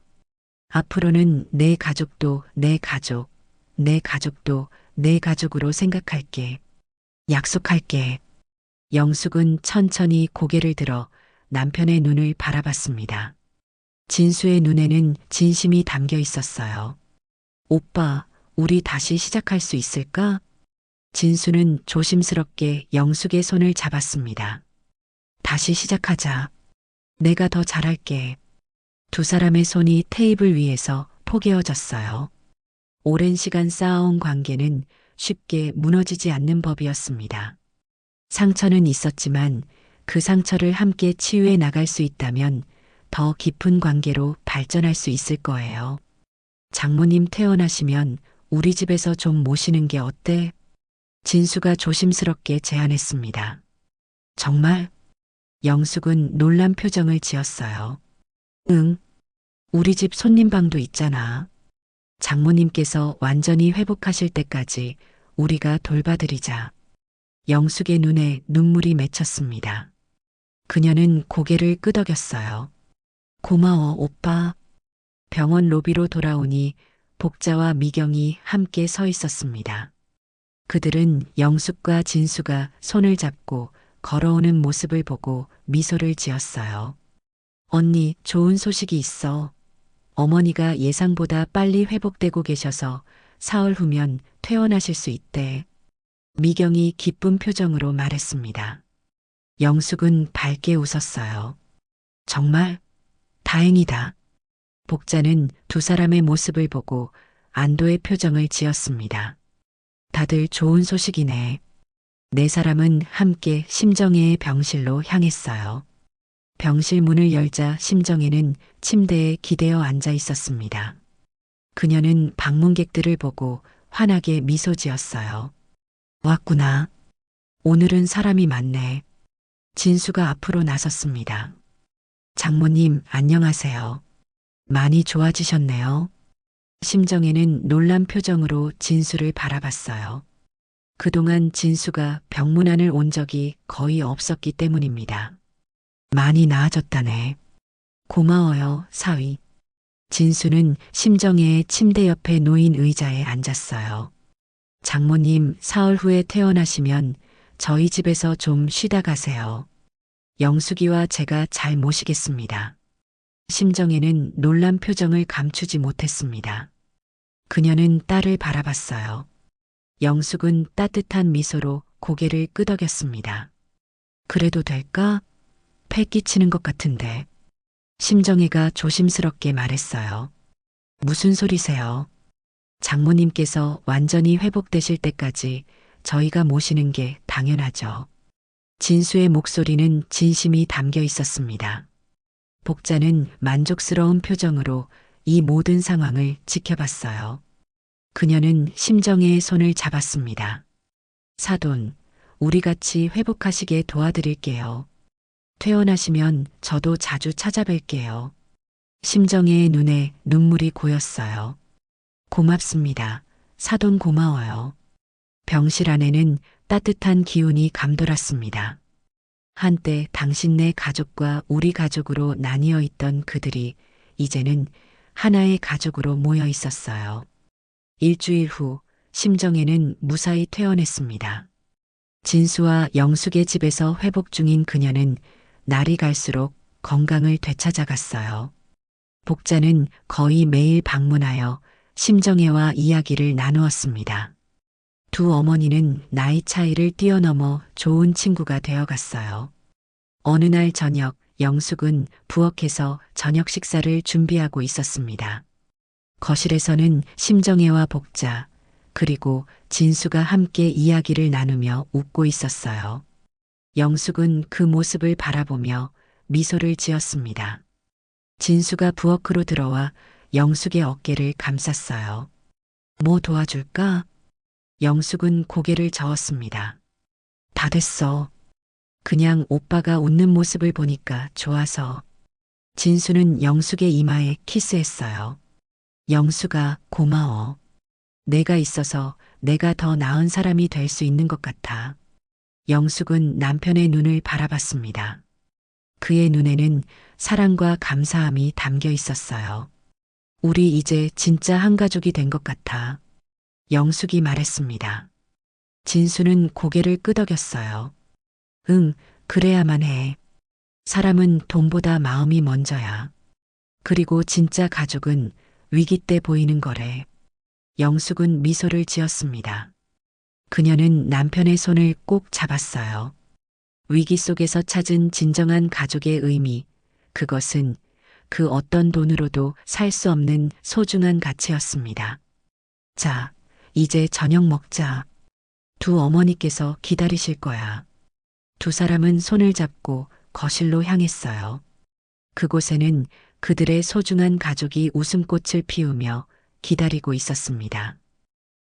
앞으로는 내 가족도 내 가족, 내 가족도 내 가족으로 생각할게. 약속할게. 영숙은 천천히 고개를 들어 남편의 눈을 바라봤습니다. 진수의 눈에는 진심이 담겨 있었어요. 오빠, 우리 다시 시작할 수 있을까? 진수는 조심스럽게 영숙의 손을 잡았습니다. 다시 시작하자. 내가 더 잘할게. 두 사람의 손이 테이블 위에서 포개어졌어요. 오랜 시간 쌓아온 관계는 쉽게 무너지지 않는 법이었습니다. 상처는 있었지만 그 상처를 함께 치유해 나갈 수 있다면 더 깊은 관계로 발전할 수 있을 거예요. 장모님 퇴원하시면 우리 집에서 좀 모시는 게 어때? 진수가 조심스럽게 제안했습니다. 정말? 영숙은 놀란 표정을 지었어요. 응, 우리 집 손님방도 있잖아. 장모님께서 완전히 회복하실 때까지 우리가 돌봐드리자. 영숙의 눈에 눈물이 맺혔습니다. 그녀는 고개를 끄덕였어요. 고마워, 오빠. 병원 로비로 돌아오니 복자와 미경이 함께 서 있었습니다. 그들은 영숙과 진수가 손을 잡고 걸어오는 모습을 보고 미소를 지었어요. 언니, 좋은 소식이 있어. 어머니가 예상보다 빨리 회복되고 계셔서 사흘 후면 퇴원하실 수 있대. 미경이 기쁜 표정으로 말했습니다. 영숙은 밝게 웃었어요. 정말? 다행이다. 복자는 두 사람의 모습을 보고 안도의 표정을 지었습니다. 다들 좋은 소식이네. 네 사람은 함께 심정혜의 병실로 향했어요. 병실 문을 열자 심정혜는 침대에 기대어 앉아 있었습니다. 그녀는 방문객들을 보고 환하게 미소 지었어요. 왔구나. 오늘은 사람이 많네. 진수가 앞으로 나섰습니다. 장모님, 안녕하세요. 많이 좋아지셨네요. 심정혜는 놀란 표정으로 진수를 바라봤어요. 그동안 진수가 병문안을 온 적이 거의 없었기 때문입니다. 많이 나아졌다네. 고마워요, 사위. 진수는 심정혜의 침대 옆에 놓인 의자에 앉았어요. 장모님, 사흘 후에 퇴원하시면 저희 집에서 좀 쉬다 가세요. 영숙이와 제가 잘 모시겠습니다. 심정혜는 놀란 표정을 감추지 못했습니다. 그녀는 딸을 바라봤어요. 영숙은 따뜻한 미소로 고개를 끄덕였습니다. 그래도 될까? 패 끼치는 것 같은데. 심정혜가 조심스럽게 말했어요. 무슨 소리세요? 장모님께서 완전히 회복되실 때까지 저희가 모시는 게 당연하죠. 진수의 목소리는 진심이 담겨 있었습니다. 복자는 만족스러운 표정으로 이 모든 상황을 지켜봤어요. 그녀는 심정혜의 손을 잡았습니다. 사돈, 우리 같이 회복하시게 도와드릴게요. 퇴원하시면 저도 자주 찾아뵐게요. 심정혜의 눈에 눈물이 고였어요. 고맙습니다. 사돈 고마워요. 병실 안에는 따뜻한 기운이 감돌았습니다. 한때 당신네 가족과 우리 가족으로 나뉘어 있던 그들이 이제는 하나의 가족으로 모여 있었어요. 일주일 후 심정혜는 무사히 퇴원했습니다. 진수와 영숙의 집에서 회복 중인 그녀는 날이 갈수록 건강을 되찾아갔어요. 복자는 거의 매일 방문하여 심정혜와 이야기를 나누었습니다. 두 어머니는 나이 차이를 뛰어넘어 좋은 친구가 되어갔어요. 어느 날 저녁, 영숙은 부엌에서 저녁 식사를 준비하고 있었습니다. 거실에서는 심정혜와 복자, 그리고 진수가 함께 이야기를 나누며 웃고 있었어요. 영숙은 그 모습을 바라보며 미소를 지었습니다. 진수가 부엌으로 들어와 영숙의 어깨를 감쌌어요. 뭐 도와줄까? 영숙은 고개를 저었습니다. 다 됐어. 그냥 오빠가 웃는 모습을 보니까 좋아서. 진수는 영숙의 이마에 키스했어요. 영숙아, 고마워. 내가 있어서 내가 더 나은 사람이 될 수 있는 것 같아. 영숙은 남편의 눈을 바라봤습니다. 그의 눈에는 사랑과 감사함이 담겨 있었어요. 우리 이제 진짜 한 가족이 된 것 같아. 영숙이 말했습니다. 진수는 고개를 끄덕였어요. 응, 그래야만 해. 사람은 돈보다 마음이 먼저야. 그리고 진짜 가족은 위기 때 보이는 거래. 영숙은 미소를 지었습니다. 그녀는 남편의 손을 꼭 잡았어요. 위기 속에서 찾은 진정한 가족의 의미, 그것은 그 어떤 돈으로도 살 수 없는 소중한 가치였습니다. 자, 이제 저녁 먹자. 두 어머니께서 기다리실 거야. 두 사람은 손을 잡고 거실로 향했어요. 그곳에는 그들의 소중한 가족이 웃음꽃을 피우며 기다리고 있었습니다.